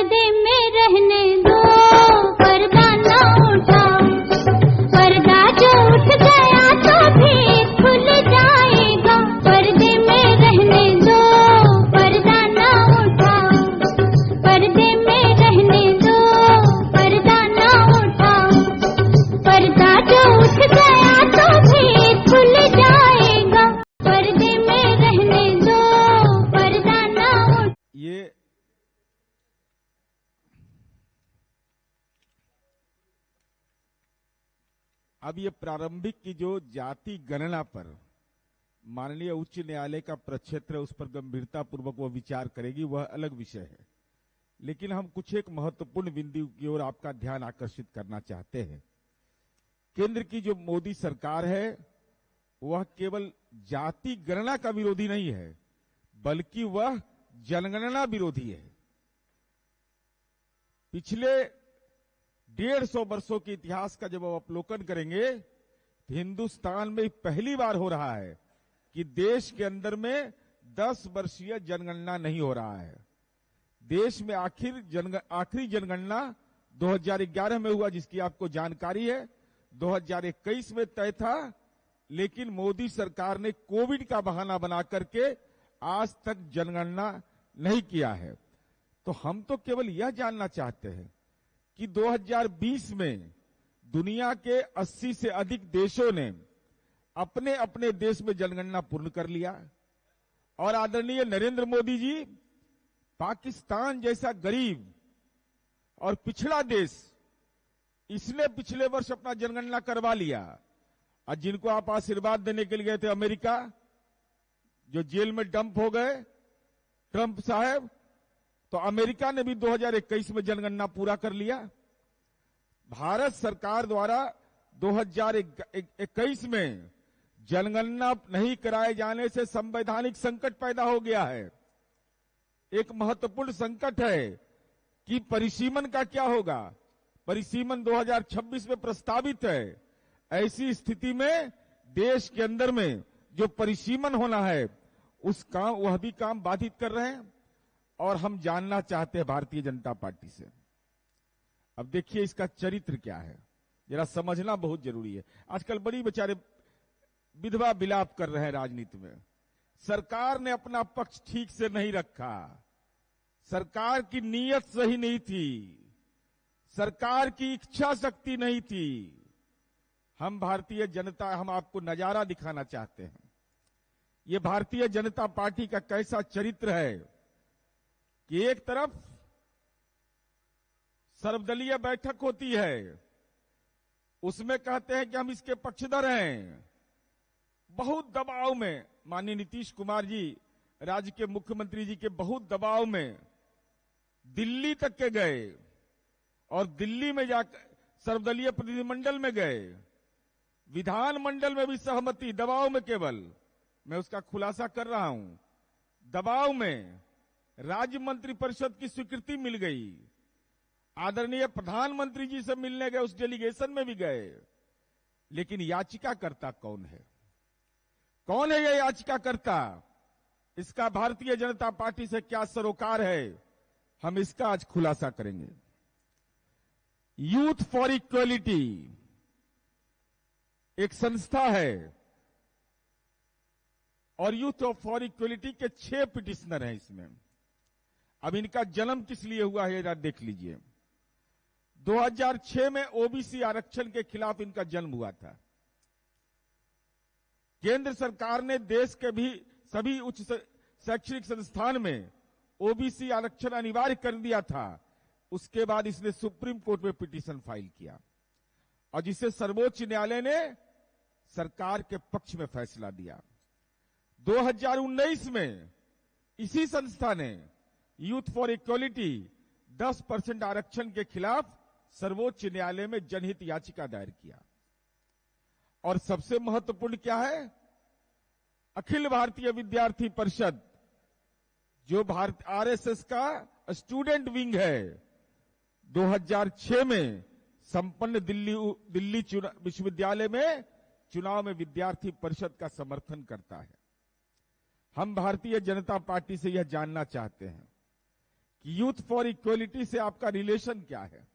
पर्दे में रहने दो, पर्दा ना उठाओ, पर्दा जो उठ गया तो भी खुल जाएगा। पर्दे में रहने दो, पर्दा ना उठाओ, पर्दे में रहने दो, पर्दा ना उठाओ, पर्दा जो उठ गया तो भी खुल जाएगा। पर्दे में रहने दो, पर्दा ना उठाओ। अब ये प्रारंभिक की जो जाति गणना पर माननीय उच्च न्यायालय का प्रक्षेत्र उस पर गंभीरता पूर्वक वो विचार करेगी, वह अलग विषय है। लेकिन हम कुछ एक महत्वपूर्ण बिंदु की ओर आपका ध्यान आकर्षित करना चाहते हैं। केंद्र की जो मोदी सरकार है वह केवल जाति गणना का विरोधी नहीं है, बल्कि वह जनगणना विरोधी है। पिछले 150 वर्षों के इतिहास का जब आप अवलोकन करेंगे तो हिंदुस्तान में पहली बार हो रहा है कि देश के अंदर में 10 वर्षीय जनगणना नहीं हो रहा है। देश में आखिरी जनगणना 2011 में हुआ, जिसकी आपको जानकारी है। 2021 में तय था, लेकिन मोदी सरकार ने कोविड का बहाना बना करके आज तक जनगणना नहीं किया है। तो हम तो केवल यह जानना चाहते हैं कि 2020 में दुनिया के 80 से अधिक देशों ने अपने अपने देश में जनगणना पूर्ण कर लिया, और आदरणीय नरेंद्र मोदी जी पाकिस्तान जैसा गरीब और पिछड़ा देश, इसने पिछले वर्ष अपना जनगणना करवा लिया। और जिनको आप आशीर्वाद देने के लिए गए थे, अमेरिका, जो जेल में डंप हो गए ट्रंप साहब, तो अमेरिका ने भी 2021 में जनगणना पूरा कर लिया। भारत सरकार द्वारा 2021 में जनगणना नहीं कराए जाने से संवैधानिक संकट पैदा हो गया है। एक महत्वपूर्ण संकट है कि परिसीमन का क्या होगा। परिसीमन 2026 में प्रस्तावित है। ऐसी स्थिति में देश के अंदर में जो परिसीमन होना है वह भी काम बाधित कर रहे हैं। और हम जानना चाहते हैं भारतीय जनता पार्टी से, अब देखिए इसका चरित्र क्या है, जरा समझना बहुत जरूरी है। आजकल बड़ी बेचारे विधवा विलाप कर रहे हैं राजनीति में। सरकार ने अपना पक्ष ठीक से नहीं रखा, सरकार की नीयत सही नहीं थी, सरकार की इच्छा शक्ति नहीं थी। हम भारतीय जनता, हम आपको नजारा दिखाना चाहते हैं। ये भारतीय जनता पार्टी का कैसा चरित्र है कि एक तरफ सर्वदलीय बैठक होती है, उसमें कहते हैं कि हम इसके पक्षधर हैं। बहुत दबाव में माननीय नीतीश कुमार जी, राज्य के मुख्यमंत्री जी के बहुत दबाव में दिल्ली तक के गए, और दिल्ली में जाकर सर्वदलीय प्रतिनिधिमंडल में गए, विधानमंडल में भी सहमति, दबाव में, केवल मैं उसका खुलासा कर रहा हूं, दबाव में राज्य मंत्री परिषद की स्वीकृति मिल गई। आदरणीय प्रधानमंत्री जी से मिलने गए, उस डेलीगेशन में भी गए। लेकिन याचिकाकर्ता कौन है? कौन है यह याचिकाकर्ता? इसका भारतीय जनता पार्टी से क्या सरोकार है, हम इसका आज खुलासा करेंगे। यूथ फॉर इक्वलिटी एक संस्था है, और यूथ फॉर इक्वलिटी के 6 पिटिशनर हैं इसमें। अब इनका जन्म किस लिए हुआ है जरा देख लीजिए। 2006 में ओबीसी आरक्षण के खिलाफ इनका जन्म हुआ था। केंद्र सरकार ने देश के भी सभी उच्च शैक्षणिक संस्थान में ओबीसी आरक्षण अनिवार्य कर दिया था। उसके बाद इसने सुप्रीम कोर्ट में पिटीशन फाइल किया, और जिसे सर्वोच्च न्यायालय ने सरकार के पक्ष में फैसला दिया। 2019 में इसी संस्था ने यूथ फॉर इक्वलिटी 10% आरक्षण के खिलाफ सर्वोच्च न्यायालय में जनहित याचिका दायर किया। और सबसे महत्वपूर्ण क्या है, अखिल भारतीय विद्यार्थी परिषद, जो आरएसएस का स्टूडेंट विंग है, 2006 में संपन्न दिल्ली विश्वविद्यालय में चुनाव में विद्यार्थी परिषद का समर्थन करता है। हम भारतीय जनता पार्टी से यह जानना चाहते हैं कि यूथ फॉर इक्वलिटी से आपका रिलेशन क्या है।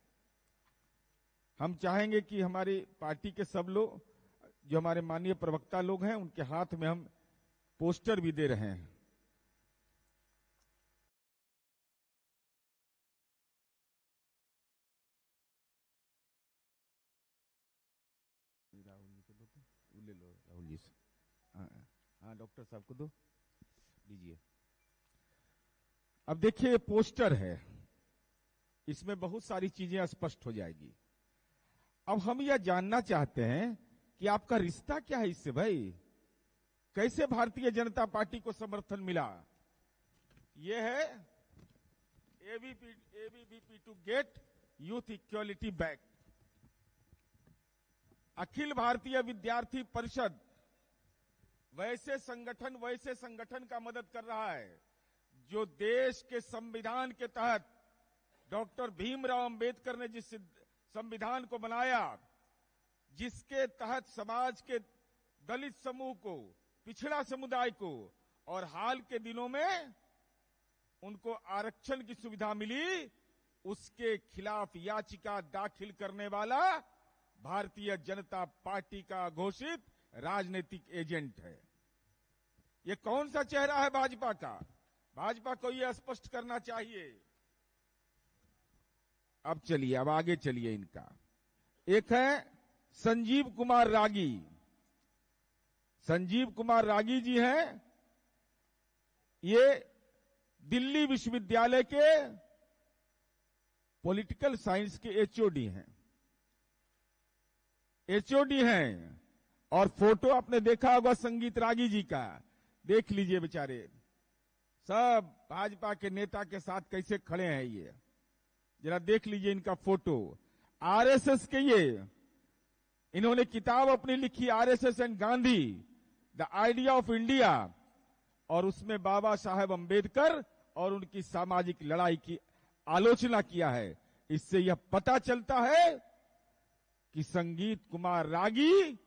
हम चाहेंगे कि हमारी पार्टी के सब लोग, जो हमारे माननीय प्रवक्ता लोग हैं, उनके हाथ में हम पोस्टर भी दे रहे हैं। राहुल जी को दो, तो ले लो राहुल जी से। हाँ डॉक्टर साहब को दो, दीजिए। अब देखिए ये पोस्टर है, इसमें बहुत सारी चीजें स्पष्ट हो जाएगी। अब हम यह जानना चाहते हैं कि आपका रिश्ता क्या है इससे भाई, कैसे भारतीय जनता पार्टी को समर्थन मिला। यह है ABVP to get youth equality back. Akhil Bharatiya Vidyarthi परिषद वैसे संगठन का मदद कर रहा है जो देश के संविधान के तहत डॉक्टर भीमराव अंबेडकर ने जिस संविधान को बनाया, जिसके तहत समाज के दलित समूह को, पिछड़ा समुदाय को और हाल के दिनों में उनको आरक्षण की सुविधा मिली, उसके खिलाफ याचिका दाखिल करने वाला भारतीय जनता पार्टी का घोषित राजनीतिक एजेंट है। ये कौन सा चेहरा है भाजपा का? भाजपा को यह स्पष्ट करना चाहिए। अब चलिए, अब आगे चलिए। इनका एक है संजीव कुमार रागी। संजीव कुमार रागी जी हैं, ये दिल्ली विश्वविद्यालय के पॉलिटिकल साइंस के एचओडी हैं। एचओडी हैं और फोटो आपने देखा होगा संगीत रागी जी का, देख लीजिए बेचारे सब भाजपा के नेता के साथ कैसे खड़े हैं। ये जरा देख लीजिए इनका फोटो। आरएसएस के ये इन्होंने किताब अपनी लिखी, RSS and Gandhi the idea of India, और उसमें बाबा साहेब अंबेडकर और उनकी सामाजिक लड़ाई की आलोचना किया है। इससे यह पता चलता है कि संगीत कुमार रागी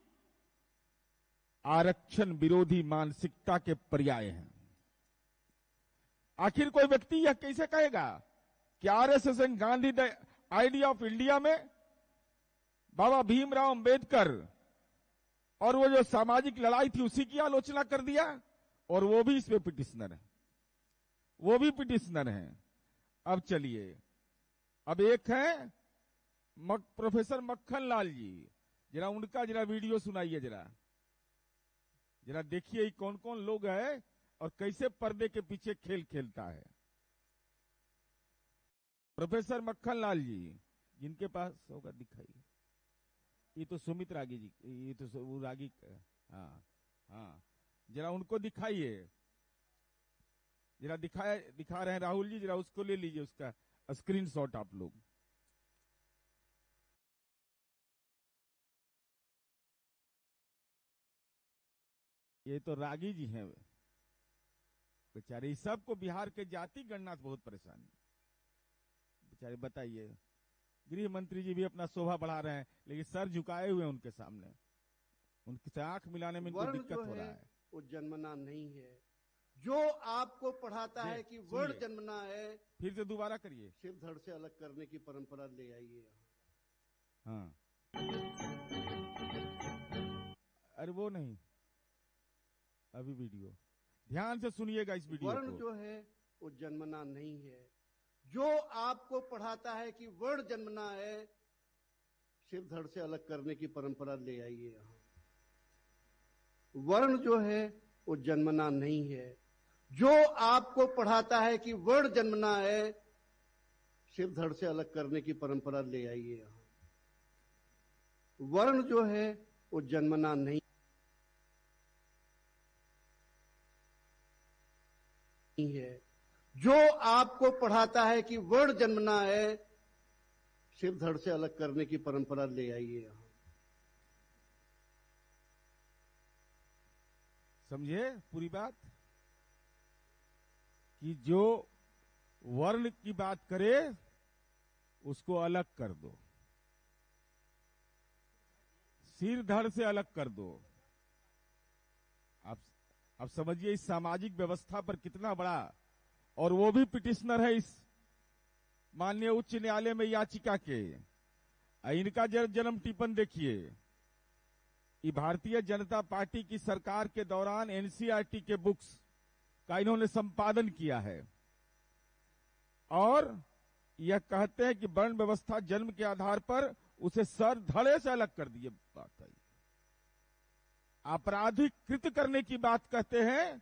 आरक्षण विरोधी मानसिकता के पर्याय हैं। आखिर कोई व्यक्ति यह कैसे कहेगा कि RSS and Gandhi the idea of India में बाबा भीमराव अंबेडकर और वो जो सामाजिक लड़ाई थी उसी की आलोचना कर दिया, और वो भी इसमें पिटिशनर है, वो भी पिटिशनर हैं। अब चलिए, अब एक है प्रोफेसर मक्खन लाल जी, जरा उनका जरा वीडियो सुनाइए, जरा देखिए कौन कौन लोग हैं और कैसे पर्दे के पीछे खेल खेलता है। प्रोफेसर मक्खन लाल जी, जिनके पास होगा दिखाइए। ये तो सुमित रागी जी, ये तो वो रागी, हाँ हाँ, जरा उनको दिखाइए, जरा दिखा रहे हैं राहुल जी, जरा उसको ले लीजिए, उसका स्क्रीनशॉट आप लोग। ये तो रागी जी हैं बेचारे, इस सबको बिहार के जाति गणना से बहुत परेशानी बेचारे। बताइए, गृह मंत्री जी भी अपना शोभा बढ़ा रहे हैं, लेकिन सर झुकाए हुए हैं उनके सामने, उनसे आंख मिलाने में इनको दिक्कत हो रहा है। वो जन्मना नहीं है, जो आपको पढ़ाता है कि वर्ण जन्मना है। फिर से दोबारा करिए। सिर धड़ से अलग करने की परंपरा ले आइए। हाँ, अरे वो नहीं, अभी वीडियो ध्यान से सुनिएगा इस वीडियो वर्ण को। जो है वो जन्मना नहीं है, जो आपको पढ़ाता है कि वर्ण जन्मना है, सिर धड़ से अलग करने की परंपरा ले आइए। वर्ण जो है वो जन्मना नहीं है, जो आपको पढ़ाता है कि वर्ण जन्मना है, सिर धड़ से अलग करने की परंपरा ले आइए। वर्ण जो है वो जन्मना नहीं है, जो आपको पढ़ाता है कि वर्ण जन्मना है, सिर धड़ से अलग करने की परंपरा ले आइए। समझे पूरी बात, कि जो वर्ण की बात करे उसको अलग कर दो, सिर धड़ से अलग कर दो। अब समझिए इस सामाजिक व्यवस्था पर कितना बड़ा, और वो भी पिटिशनर है इस माननीय उच्च न्यायालय में याचिका के। इनका जन्म टिप्पण देखिए। ये भारतीय जनता पार्टी की सरकार के दौरान एनसीईआरटी के बुक्स का इन्होंने संपादन किया है और यह कहते हैं कि वर्ण व्यवस्था जन्म के आधार पर उसे सर धड़े से अलग कर दिए। बात आई आपराधिकृत करने की बात कहते हैं,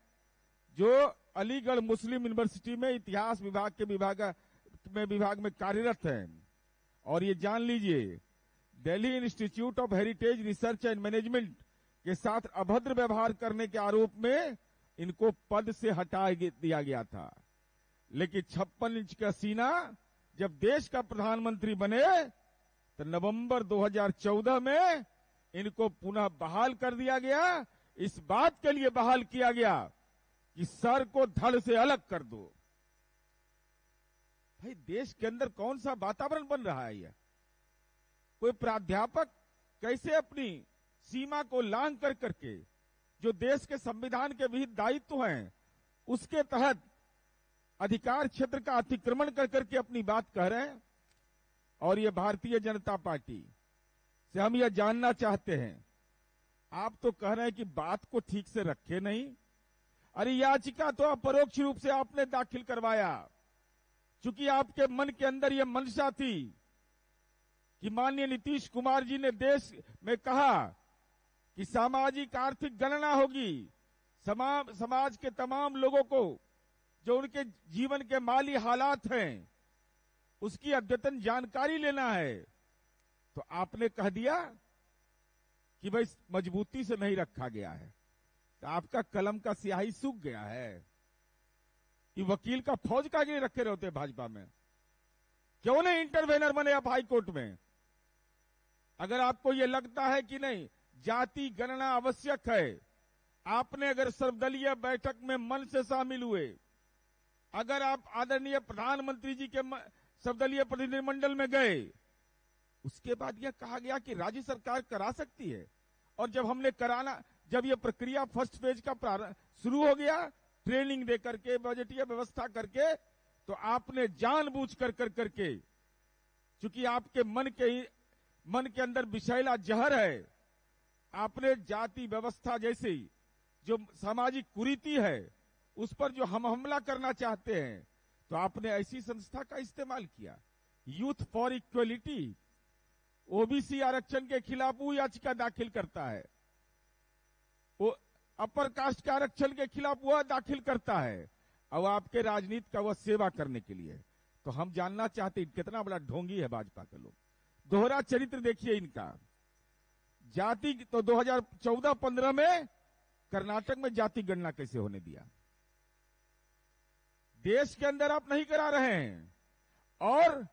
जो अलीगढ़ मुस्लिम यूनिवर्सिटी में इतिहास विभाग में कार्यरत हैं। और ये जान लीजिए, Delhi institute of heritage research and management के साथ अभद्र व्यवहार करने के आरोप में इनको पद से हटा दिया गया था। लेकिन 56 इंच का सीना जब देश का प्रधानमंत्री बने तो नवंबर 2014 में इनको पुनः बहाल कर दिया गया। इस बात के लिए बहाल किया गया कि सर को धड़ से अलग कर दो। भाई, देश के अंदर कौन सा वातावरण बन रहा है? यह कोई प्राध्यापक कैसे अपनी सीमा को लांघ कर करके जो देश के संविधान के विहित दायित्व हैं उसके तहत अधिकार क्षेत्र का अतिक्रमण कर करके अपनी बात कह रहे हैं। और ये भारतीय जनता पार्टी से हम यह जानना चाहते हैं, आप तो कह रहे हैं कि बात को ठीक से रखे नहीं। अरे याचिका तो अपरोक्ष रूप से आपने दाखिल करवाया, चूंकि आपके मन के अंदर यह मंशा थी कि माननीय नीतीश कुमार जी ने देश में कहा कि सामाजिक आर्थिक गणना होगी, समाज के तमाम लोगों को जो उनके जीवन के माली हालात हैं उसकी अद्यतन जानकारी लेना है। तो आपने कह दिया कि भाई मजबूती से नहीं रखा गया है, तो आपका कलम का स्याही सूख गया है। ये वकील का फौज का नहीं रखे रहते भाजपा में, क्यों नहीं इंटरवेनर बने आप हाई कोर्ट में? अगर आपको यह लगता है कि नहीं जाति गणना आवश्यक है, आपने अगर सर्वदलीय बैठक में मन से शामिल हुए, अगर आप आदरणीय प्रधानमंत्री जी के सर्वदलीय प्रतिनिधिमंडल में गए, उसके बाद यह कहा गया कि राज्य सरकार करा सकती है। और जब हमने कराना, जब यह प्रक्रिया फर्स्ट फेज का शुरू हो गया, ट्रेनिंग दे करके बजटीय व्यवस्था करके, तो आपने जानबूझ कर करके, चूंकि आपके मन के अंदर विषैला जहर है, आपने जाति व्यवस्था जैसी जो सामाजिक कुरीति है उस पर जो हम हमला करना चाहते हैं, तो आपने ऐसी संस्था का इस्तेमाल किया। यूथ फॉर इक्वलिटी ओबीसी आरक्षण के खिलाफ वो याचिका दाखिल करता है, वो अपर कास्ट के आरक्षण के खिलाफ वह दाखिल करता है, अब आपके राजनीति का वह सेवा करने के लिए। तो हम जानना चाहते हैं कितना बड़ा ढोंगी है भाजपा के लोग। दोहरा चरित्र देखिए इनका। जाति तो 2014-15 में कर्नाटक में जाति गणना कैसे होने दिया? देश के अंदर आप नहीं करा रहे हैं, और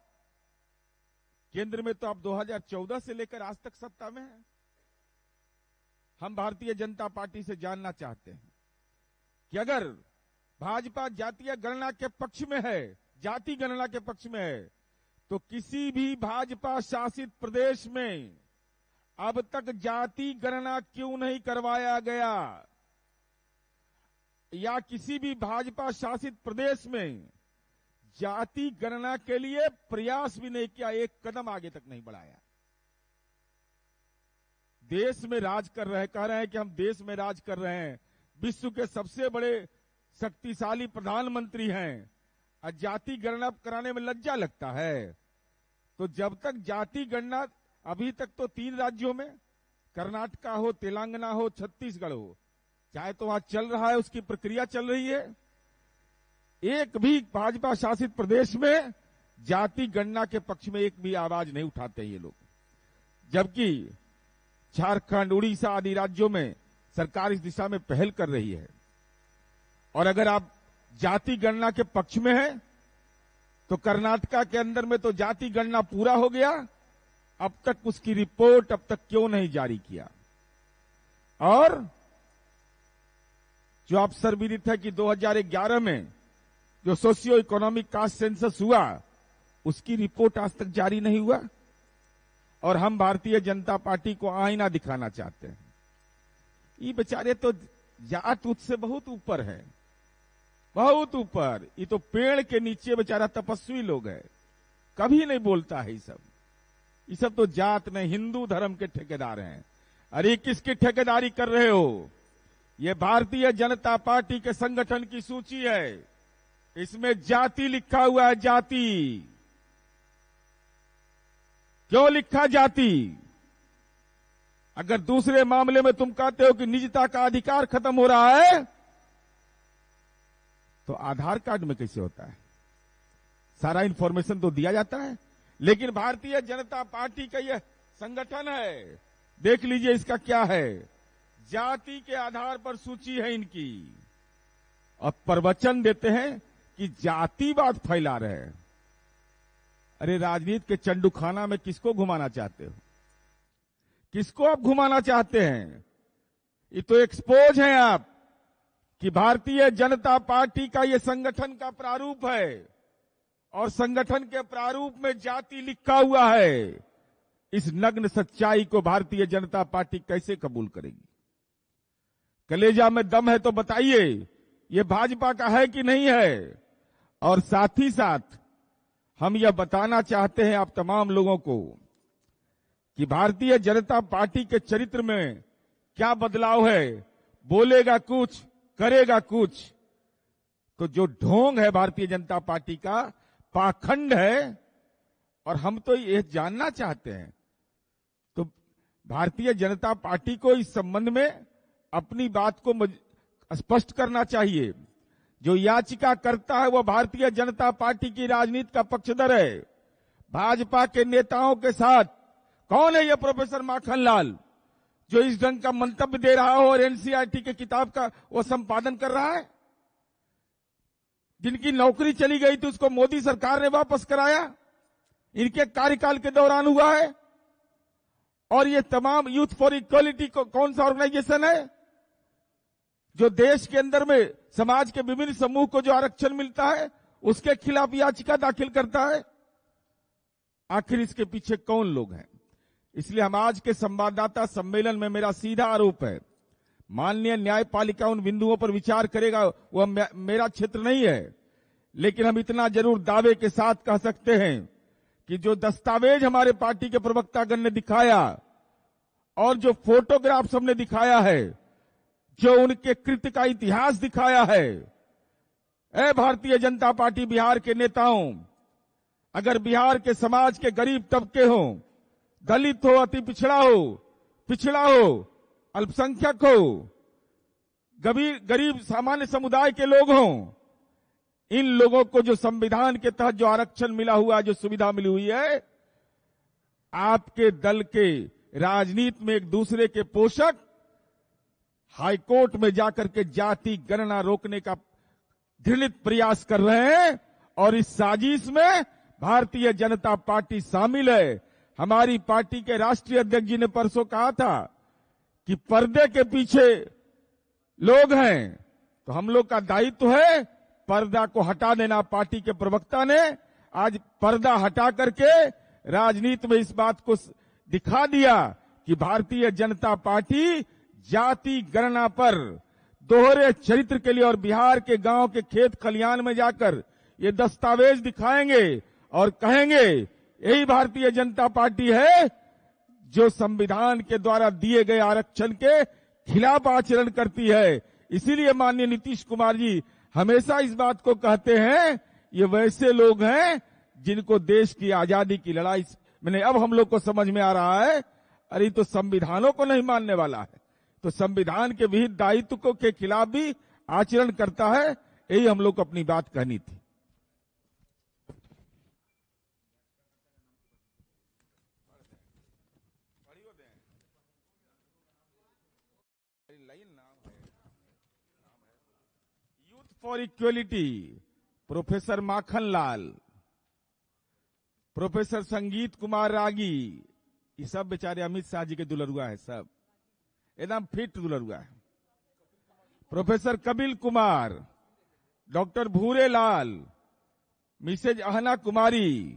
केंद्र में तो आप 2014 से लेकर आज तक सत्ता में हैं। हम भारतीय जनता पार्टी से जानना चाहते हैं कि अगर भाजपा जातीय गणना के पक्ष में है, जाति गणना के पक्ष में है, तो किसी भी भाजपा शासित प्रदेश में अब तक जाति गणना क्यों नहीं करवाया गया, या किसी भी भाजपा शासित प्रदेश में जाति गणना के लिए प्रयास भी नहीं किया, एक कदम आगे तक नहीं बढ़ाया। देश में राज कर रहे, कह रहे हैं कि हम देश में राज कर रहे हैं, विश्व के सबसे बड़े शक्तिशाली प्रधानमंत्री हैं, और जाति गणना कराने में लज्जा लगता है। तो जब तक जाति गणना, अभी तक तो 3 राज्यों में, कर्नाटक हो, तेलंगाना हो, छत्तीसगढ़ हो, चाहे तो वहां चल रहा है, उसकी प्रक्रिया चल रही है, एक भी भाजपा शासित प्रदेश में जाति गणना के पक्ष में एक भी आवाज नहीं उठाते ये लोग। जबकि झारखंड, उड़ीसा आदि राज्यों में सरकार इस दिशा में पहल कर रही है। और अगर आप जाति गणना के पक्ष में हैं, तो कर्नाटक के अंदर में तो जाति गणना पूरा हो गया, अब तक उसकी रिपोर्ट अब तक क्यों नहीं जारी किया? और जो आप सर्वविदित है कि 2011 में जो सोशियो इकोनॉमिक कास्ट सेंसस हुआ, उसकी रिपोर्ट आज तक जारी नहीं हुआ। और हम भारतीय जनता पार्टी को आईना दिखाना चाहते हैं। ये बेचारे तो जात उत से बहुत ऊपर है, बहुत ऊपर। ये तो पेड़ के नीचे बेचारा तपस्वी लोग है, कभी नहीं बोलता है ये सब तो जात नहीं हिंदू धर्म के ठेकेदार हैं। अरे किसकी ठेकेदारी कर रहे हो? ये भारतीय जनता पार्टी के संगठन की सूची है, इसमें जाति लिखा हुआ है। जाति क्यों लिखा जाति? अगर दूसरे मामले में तुम कहते हो कि निजता का अधिकार खत्म हो रहा है, तो आधार कार्ड में कैसे होता है? सारा इंफॉर्मेशन तो दिया जाता है। लेकिन भारतीय जनता पार्टी का यह संगठन है, देख लीजिए इसका क्या है, जाति के आधार पर सूची है इनकी, और प्रवचन देते हैं कि जातिवाद फैला रहे हैं। अरे राजनीति के चंडूखाना में किसको घुमाना चाहते हो? किसको आप घुमाना चाहते हैं? ये तो एक्सपोज हैं आप कि भारतीय जनता पार्टी का ये संगठन का प्रारूप है, और संगठन के प्रारूप में जाति लिखा हुआ है। इस नग्न सच्चाई को भारतीय जनता पार्टी कैसे कबूल करेगी? कलेजा में दम है तो बताइए, ये भाजपा का है कि नहीं है? और साथ ही साथ हम यह बताना चाहते हैं आप तमाम लोगों को कि भारतीय जनता पार्टी के चरित्र में क्या बदलाव है। बोलेगा कुछ, करेगा कुछ। तो जो ढोंग है भारतीय जनता पार्टी का, पाखंड है, और हम तो यह जानना चाहते हैं। तो भारतीय जनता पार्टी को इस संबंध में अपनी बात को स्पष्ट करना चाहिए। जो याचिका करता है वह भारतीय जनता पार्टी की राजनीति का पक्षधर है। भाजपा के नेताओं के साथ कौन है यह प्रोफेसर माखनलाल जो इस ढंग का मंतव्य दे रहा हो और एनसीईआरटी के किताब का वो संपादन कर रहा है? जिनकी नौकरी चली गई थी उसको मोदी सरकार ने वापस कराया, इनके कार्यकाल के दौरान हुआ है। और ये तमाम यूथ फॉर इक्वालिटी को कौन सा ऑर्गेनाइजेशन है जो देश के अंदर में समाज के विभिन्न समूह को जो आरक्षण मिलता है उसके खिलाफ याचिका दाखिल करता है? आखिर इसके पीछे कौन लोग हैं? इसलिए हम आज के संवाददाता सम्मेलन में, मेरा सीधा आरोप है, माननीय न्यायपालिका उन बिंदुओं पर विचार करेगा, वह मेरा क्षेत्र नहीं है। लेकिन हम इतना जरूर दावे के साथ कह सकते हैं कि जो दस्तावेज हमारे पार्टी के प्रवक्तागण ने दिखाया और जो फोटोग्राफ्स हमने दिखाया है, जो उनके कृत्य का इतिहास दिखाया है, ए भारतीय जनता पार्टी बिहार के नेताओं, अगर बिहार के समाज के गरीब तबके हो, दलित हो, अति पिछड़ा हो, अल्पसंख्यक हो, गरीब सामान्य समुदाय के लोग हों, इन लोगों को जो संविधान के तहत जो आरक्षण मिला हुआ, जो सुविधा मिली हुई है, आपके दल के राजनीति में एक दूसरे के पोषक हाईकोर्ट में जाकर के जाति गणना रोकने का घृणित प्रयास कर रहे हैं। और इस साजिश में भारतीय जनता पार्टी शामिल है। हमारी पार्टी के राष्ट्रीय अध्यक्ष जी ने परसों कहा था कि पर्दे के पीछे लोग हैं, तो हम लोग का दायित्व है पर्दा को हटा देना। पार्टी के प्रवक्ता ने आज पर्दा हटा करके राजनीति में इस बात को दिखा दिया कि भारतीय जनता पार्टी जाति गणना पर दोहरे चरित्र के लिए और बिहार के गांव के खेत खलियान में जाकर ये दस्तावेज दिखाएंगे और कहेंगे यही भारतीय जनता पार्टी है जो संविधान के द्वारा दिए गए आरक्षण के खिलाफ आचरण करती है। इसीलिए माननीय नीतीश कुमार जी हमेशा इस बात को कहते हैं, ये वैसे लोग हैं जिनको देश की आजादी की लड़ाई मैंने अब हम लोग को समझ में आ रहा है, अरे तो संविधानों को नहीं मानने वाला है, तो संविधान के विहित दायित्व को के खिलाफ भी आचरण करता है। यही हम लोग को अपनी बात कहनी थी। Youth for equality, professor Makhanlal, professor संगीत कुमार रागी, ये सब बेचारे अमित शाह जी के दुलरुआ है, सब एकदम फिट दुलरुआ है। प्रोफेसर कपिल कुमार, डॉक्टर भूरे लाल, मिसेज अहना कुमारी,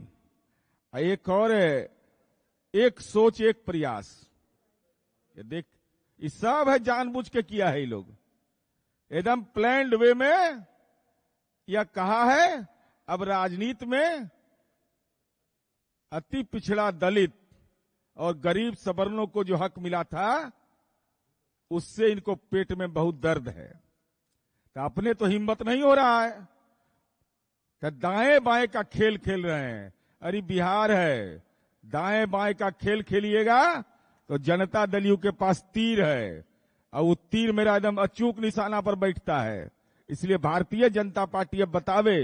एक और है एक सोच एक प्रयास। ये देख, ये सब है जानबूझ के किया है ये लोग, एकदम प्लान्ड वे में। यह कहा है अब राजनीति में अति पिछड़ा दलित और गरीब सवर्णों को जो हक मिला था उससे इनको पेट में बहुत दर्द है। तो अपने तो हिम्मत नहीं हो रहा है, तो दाएं बाएं का खेल खेल रहे हैं। अरे बिहार है, दाएं बाएं का खेल खेलिएगा तो जनता दल के पास तीर है, और वो तीर मेरा एकदम अचूक निशाना पर बैठता है। इसलिए भारतीय जनता पार्टी अब बतावे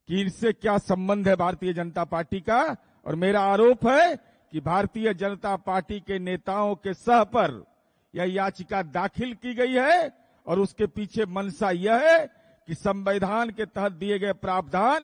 कि इनसे क्या संबंध है भारतीय जनता पार्टी का। और मेरा आरोप है कि भारतीय जनता पार्टी के नेताओं के सह पर यह याचिका दाखिल की गई है, और उसके पीछे मंशा यह है कि संविधान के तहत दिए गए प्रावधान